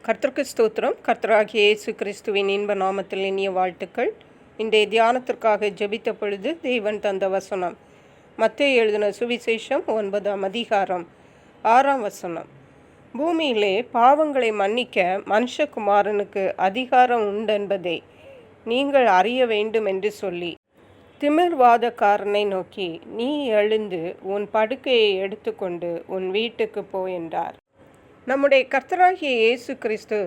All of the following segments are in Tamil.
கர்த்தருக்கு ஸ்தோத்திரம். கர்த்தராகிய இயேசு கிறிஸ்துவின் இன்ப நாமத்தில் இனிய வாழ்த்துக்கள். இன்றைய தியானத்திற்காக ஜெபித்த பொழுது தேவன் தந்த வசனம் மத்தேயு எழுதின சுவிசேஷம் 9ஆம் அதிகாரம் 6ஆம் வசனம். பூமியிலே பாவங்களை மன்னிக்க மனுஷகுமாரனுக்கு அதிகாரம் உண்டென்பதை நீங்கள் அறிய வேண்டும் என்று சொல்லி திமிர்வாதக்காரனை நோக்கி, நீ எழுந்து உன் படுக்கையை எடுத்துக்கொண்டு உன் வீட்டுக்கு போ என்றார். நம்முடைய கர்த்தராகிய இயேசு கிறிஸ்து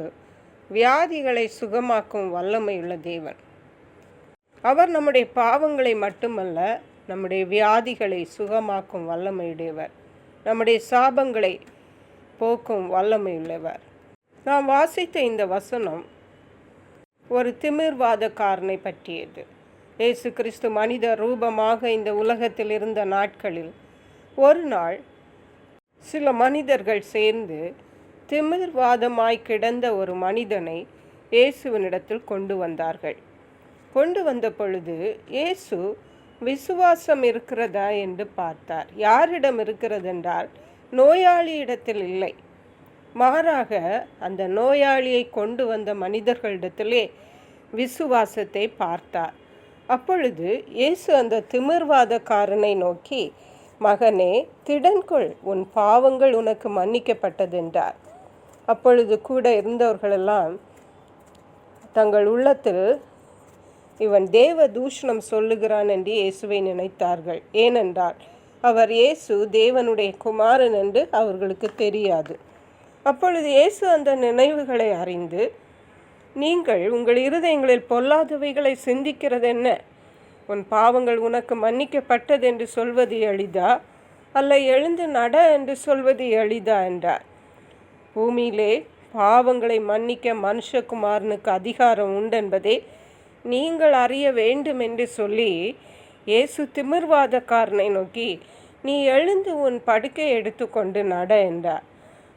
வியாதிகளை சுகமாக்கும் வல்லமையுள்ள தேவன். அவர் நம்முடைய பாவங்களை மட்டுமல்ல, நம்முடைய வியாதிகளை சுகமாக்கும் வல்லமையுடையவர். நம்முடைய சாபங்களை போக்கும் வல்லமையுள்ளவர். நாம் வாசித்த இந்த வசனம் ஒரு திமிர்வாதக்காரனை பற்றியது. இயேசு கிறிஸ்து மனித ரூபமாக இந்த உலகத்தில் இருந்த நாட்களில் ஒரு நாள் சில மனிதர்கள் சேர்ந்து திமிர்வாதமாய் கிடந்த ஒரு மனிதனை இயேசுவினிடத்தில் கொண்டு வந்தார்கள். கொண்டு வந்த பொழுது இயேசு விசுவாசம் இருக்கிறதா என்று பார்த்தார். யாரிடம் இருக்கிறதென்றால் நோயாளியிடத்தில் இல்லை, மாறாக அந்த நோயாளியை கொண்டு வந்த மனிதர்களிடத்திலே விசுவாசத்தை பார்த்தார். அப்பொழுது இயேசு அந்த திமிர்வாதக்காரனை நோக்கி, மகனே, திடன்கொள், உன் பாவங்கள் உனக்கு மன்னிக்கப்பட்டதென்றார். அப்பொழுது கூட இருந்தவர்களெல்லாம் தங்கள் உள்ளத்தில் இவன் தேவ தூஷணம் சொல்லுகிறான் என்று இயேசுவை நினைத்தார்கள். ஏனென்றால் அவர் இயேசு தேவனுடைய குமாரன் என்று அவர்களுக்கு தெரியாது. அப்பொழுது இயேசு அந்த நினைவுகளை அறிந்து, நீங்கள் உங்கள் இருதயங்களில் பொல்லாதவைகளை சிந்திக்கிறது என்ன? உன் பாவங்கள் உனக்கு மன்னிக்கப்பட்டது என்று சொல்வது எளிதா, அல்ல எழுந்து நட என்று சொல்வது எளிதா என்றார். பூமியிலே பாவங்களை மன்னிக்க மனுஷகுமாரனுக்கு அதிகாரம் உண்டென்பதை நீங்கள் அறிய வேண்டும் என்று சொல்லி இயேசு திமிர்வாதக்காரனை நோக்கி, நீ எழுந்து உன் படுக்கையை எடுத்துக்கொண்டு நட என்றார்.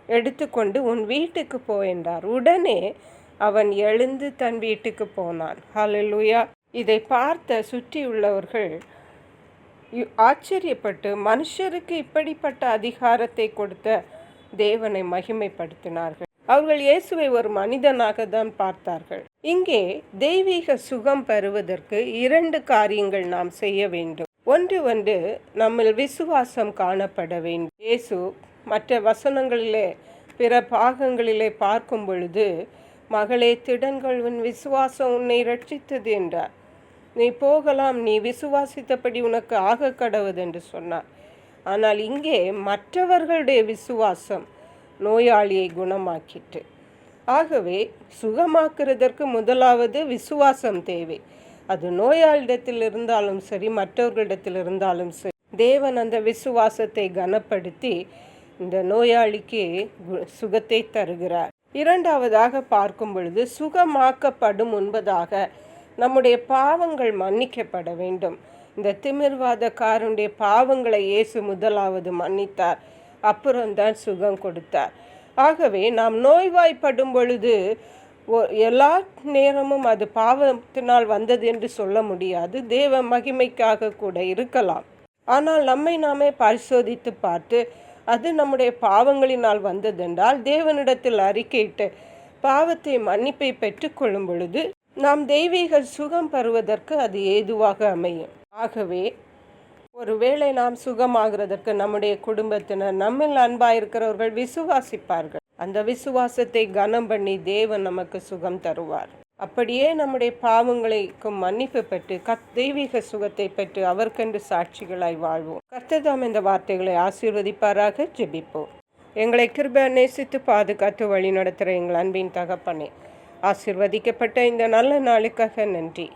எடுத்துக்கொண்டு உன் வீட்டுக்கு போ என்றார். உடனே அவன் எழுந்து தன் வீட்டுக்கு போனான். ஹல்லேலூயா. இதை பார்த்த சுற்றியுள்ளவர்கள் ஆச்சரியப்பட்டு மனுஷருக்கு இப்படிப்பட்ட அதிகாரத்தை கொடுத்த தேவனை மகிமைப்படுத்தினார்கள். அவர்கள் இயேசுவை ஒரு மனிதனாக தான் பார்த்தார்கள். இங்கே தெய்வீக சுகம் பெறுவதற்கு 2 காரியங்கள் நாம் செய்ய வேண்டும். ஒன்று நம்மில் விசுவாசம் காணப்பட வேண்டும். இயேசு மற்ற வசனங்களிலே பிற பாகங்களிலே பார்க்கும் பொழுது, மகளே, திடன்கள், உன் விசுவாசம் உன்னை ரட்சித்தது என்றார். நீ போகலாம், நீ விசுவாசித்தபடி உனக்கு ஆக கடவுது என்று சொன்னார். ஆனால் இங்கே மற்றவர்களுடைய விசுவாசம் நோயாளியை குணமாக்கிட்டு. ஆகவே சுகமாக்குறதற்கு முதலாவது விசுவாசம் தேவை. அது நோயாளிடத்தில் இருந்தாலும் சரி, மற்றவர்களிடத்தில் இருந்தாலும் சரி, தேவன் அந்த விசுவாசத்தை கனப்படுத்தி இந்த நோயாளிக்கு சுகத்தை தருகிறார். இரண்டாவதாக பார்க்கும் பொழுது, சுகமாக்கப்படும் முன்பதாக நம்முடைய பாவங்கள் மன்னிக்கப்பட வேண்டும். இந்த திமிர்வாதக்காரனுடைய பாவங்களை இயேசு முதலாவது மன்னித்தார், அப்புறம்தான் சுகம் கொடுத்தார். ஆகவே நாம் நோய்வாய்ப்படும் பொழுது எல்லா நேரமும் அது பாவத்தினால் வந்தது என்று சொல்ல முடியாது. தேவ மகிமைக்காக கூட இருக்கலாம். ஆனால் நம்மை நாமே பரிசோதித்து பார்த்து அது நம்முடைய பாவங்களினால் வந்ததென்றால் தேவனிடத்தில் அறிக்கையிட்டு பாவத்தை மன்னிப்பை பெற்றுக்கொள்ளும் பொழுது நாம் தெய்வீக சுகம் பெறுவதற்கு அது ஏதுவாக அமையும். ஆகவே ஒருவேளை நாம் சுகமாகிறதற்கு நம்முடைய குடும்பத்தினர், நம்மில் அன்பாயிருக்கிறவர்கள் விசுவாசிப்பார்கள். அந்த விசுவாசத்தை கனம் பண்ணி தேவன் நமக்கு சுகம் தருவார். அப்படியே நம்முடைய பாவங்களுக்கும் மன்னிப்பு பெற்று தெய்வீக சுகத்தை பெற்று அவர்க்கென்று சாட்சிகளாய் வாழ்வோம். கர்த்தர் இந்த வார்த்தைகளை ஆசீர்வதிப்பாராக. ஜெபிப்போம். எங்களை கிருபை நேசித்து பாதுகாத்து வழி நடத்துகிற எங்கள் அன்பின் தகப்பனே, ஆசீர்வதிக்கப்பட்ட இந்த நல்ல நாளுக்காக நன்றி.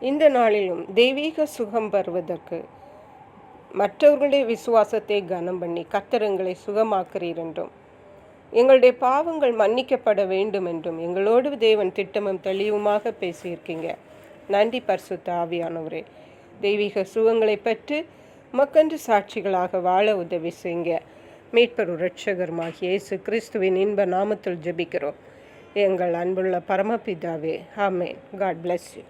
இந்த நாளிலும் தெய்வீக சுகம் பெறுவதற்கு மற்றவர்களுடைய விசுவாசத்தை கனம் பண்ணி கர்த்தர் எங்களை சுகமாக்குறீர் என்றும், எங்களுடைய பாவங்கள் மன்னிக்கப்பட வேண்டும் என்றும் எங்களோடு தேவன் திட்டமும் தெளிவுமாக பேசியிருக்கீங்க. நன்றி பரிசுத்த ஆவியானவரே. தெய்வீக சுகங்களை பெற்று மக்கன்று சாட்சிகளாக வாழ உதவி செய்யுங்க. மீட்பர் இரட்சகருமாகிய இயேசு கிறிஸ்துவின் இன்ப நாமத்தில் ஜெபிக்கிறோம் எங்கள் அன்புள்ள பரமபிதாவே. ஆமென். God bless you.